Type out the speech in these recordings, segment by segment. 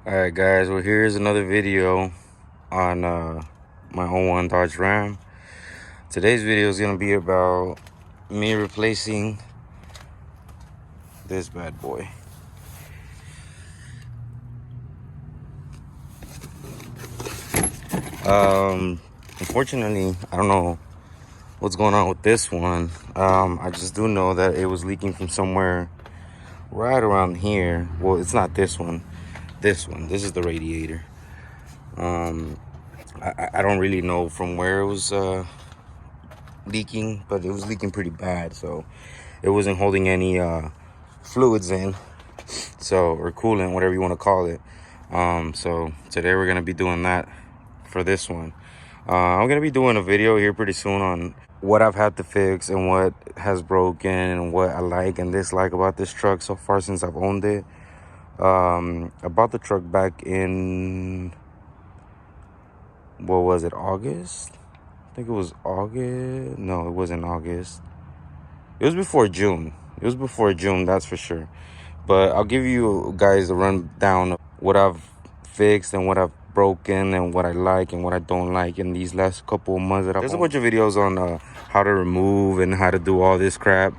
Alright guys, well here's another video on my 01 Dodge Ram. Today's video is going to be about me replacing this bad boy. Unfortunately, I don't know what's going on with this one. I just do know that it was leaking from somewhere right around here. Well, it's not this one. This is the radiator. I don't really know from where it was leaking, but it was leaking pretty bad, so it wasn't holding any fluids in, so, or coolant, whatever you want to call it. So today we're gonna be doing that for this one. I'm gonna be doing a video here pretty soon on what I've had to fix and what has broken and what I like and dislike about this truck so far since I've owned it. I bought the truck back in, what was it, August? I think it was August. No, it wasn't August. It was before June. It was before June, that's for sure. But I'll give you guys a rundown of what I've fixed and what I've broken and what I like and what I don't like in these last couple of months. There's a bunch of videos on how to remove and how to do all this crap.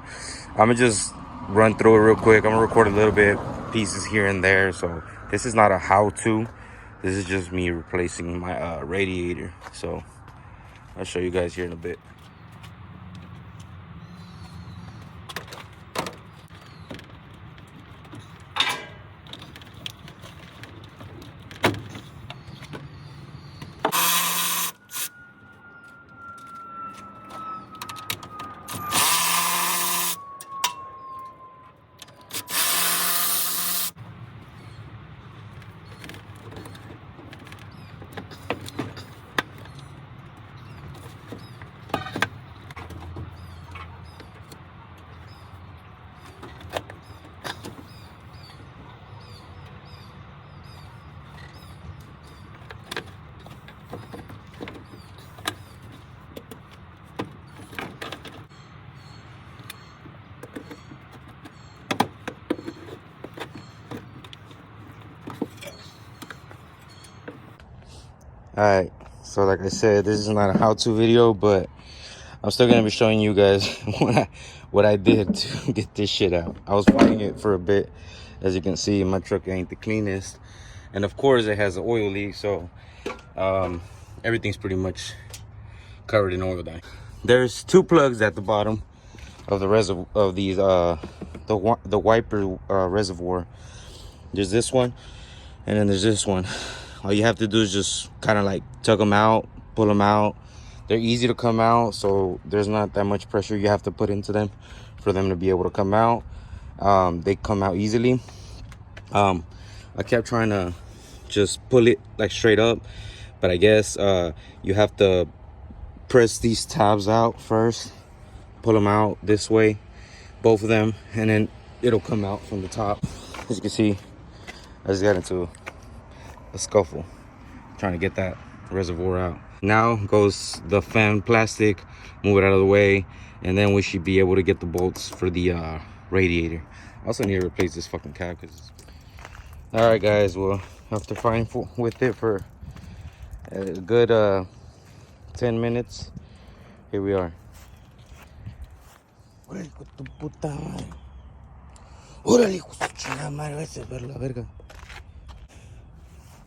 I'm gonna just run through it real quick. I'm gonna record a little bit, pieces here and there. So this is not a how-to. This is just me replacing my radiator. So I'll show you guys here in a bit. Alright, so like I said, this is not a how-to video, but I'm still gonna be showing you guys what I did to get this shit out. I was fighting it for a bit. As you can see, my truck ain't the cleanest, and of course it has an oil leak, so everything's pretty much covered in oil dye. There's two plugs at the bottom of the reservoir of these the wiper reservoir. There's this one, and then there's this one. All you have to do is just kind of like tug them out, pull them out. They're easy to come out, so there's not that much pressure you have to put into them for them to be able to come out. They come out easily. I kept trying to just pull it like straight up, but I guess you have to press these tabs out first, pull them out this way, both of them, and then it'll come out from the top. As you can see, I just got into a scuffle trying to get that reservoir out. Now goes the fan plastic, move it out of the way, and then we should be able to get the bolts for the radiator. I also need to replace this fucking cap. All right guys, well, after fighting with it for a good 10 minutes, here we are.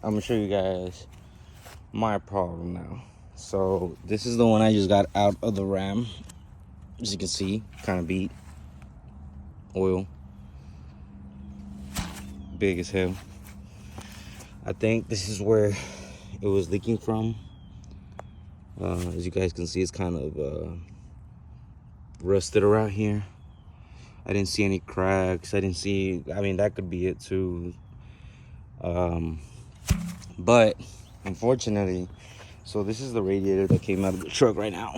I'm gonna show you guys my problem now. So this is the one I just got out of the Ram. As you can see, kind of beat. Oil. Big as hell. I think this is where it was leaking from. As you guys can see, it's kind of rusted around here. I didn't see any cracks. I mean, that could be it too. But unfortunately, so this is the radiator that came out of the truck right now.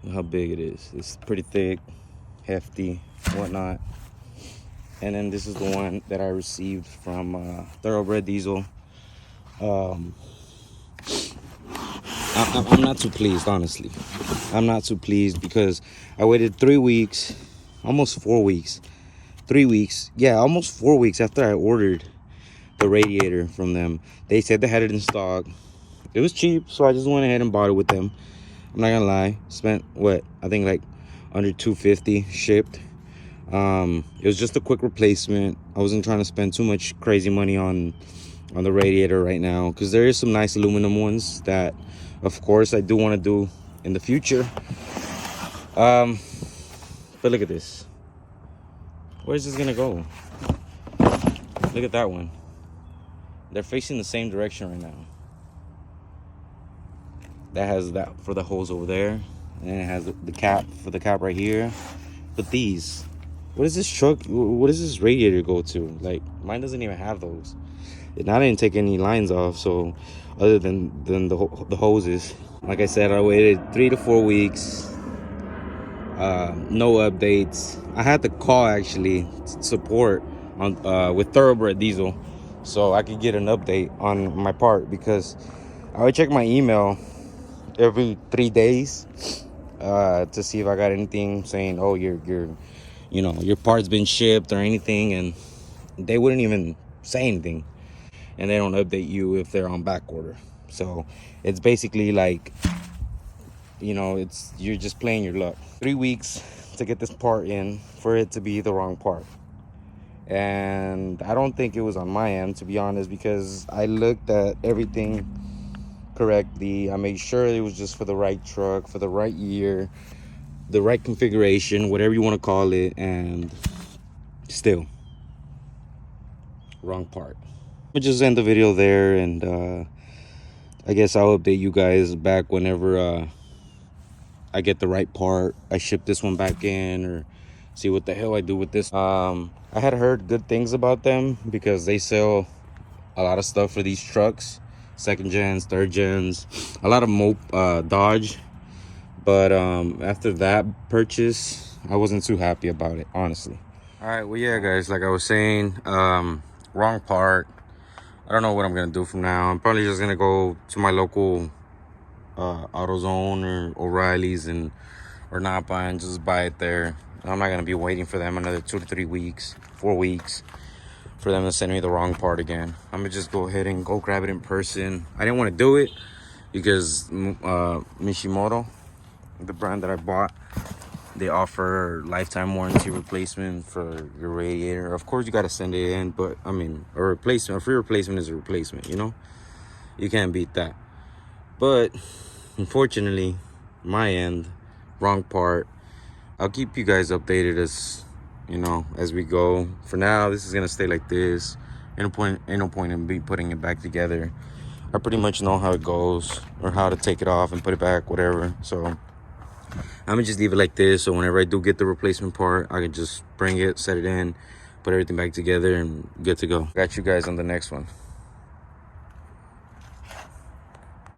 Look how big it is. It's pretty thick, hefty, whatnot. And then this is the one that I received from Thoroughbred Diesel. I'm not too pleased, honestly. I'm not too pleased because I waited 3 weeks, almost 4 weeks. 3 weeks, yeah, almost 4 weeks after I ordered the radiator from them. They said they had it in stock. It was cheap, so I just went ahead and bought it with them. I'm not gonna lie, spent what, I think like under $250 shipped. It was just a quick replacement. I wasn't trying to spend too much crazy money on the radiator right now, because there is some nice aluminum ones that of course I do want to do in the future. But look at this. Where's this gonna go? Look at that one. They're facing the same direction right now. That has that for the hose over there, and it has the cap for the cap right here. But these, what is this truck, what does this radiator go to? Like, mine doesn't even have those. And I didn't take any lines off, so other than the hoses. Like I said, I waited 3 to 4 weeks. No updates. I had to call actually support on with Thoroughbred Diesel, so I could get an update on my part, because I would check my email every 3 days to see if I got anything saying, oh, your part's been shipped or anything, and they wouldn't even say anything, and they don't update you if they're on back order. So it's basically like, you're just playing your luck. 3 weeks to get this part in for it to be the wrong part. And I don't think it was on my end, to be honest, because I looked at everything correctly. I made sure it was just for the right truck, for the right year, the right configuration, whatever you want to call it, and still wrong part. I'll just end the video there, and I guess I'll update you guys back whenever I get the right part. I ship this one back in, or see what the hell I do with this. I had heard good things about them because they sell a lot of stuff for these trucks, 2nd gens, 3rd gens, a lot of Dodge. But after that purchase, I wasn't too happy about it, honestly. All right, well, yeah, guys, like I was saying, wrong part. I don't know what I'm gonna do from now. I'm probably just gonna go to my local AutoZone or O'Reilly's or Napa and just buy it there. I'm not gonna be waiting for them another 2 to 3 weeks, 4 weeks for them to send me the wrong part again. I'm gonna just go ahead and go grab it in person. I didn't want to do it because Mishimoto, the brand that I bought, they offer lifetime warranty replacement for your radiator. Of course you got to send it in, but I mean, a free replacement is a replacement, you can't beat that. But unfortunately, my end, wrong part. I'll keep you guys updated as we go. For now, this is gonna stay like this. Ain't no point in me putting it back together. I pretty much know how it goes, or how to take it off and put it back, whatever. So I'm gonna just leave it like this, so whenever I do get the replacement part, I can just bring it, set it in, put everything back together, and good to go. Got you guys on the next one.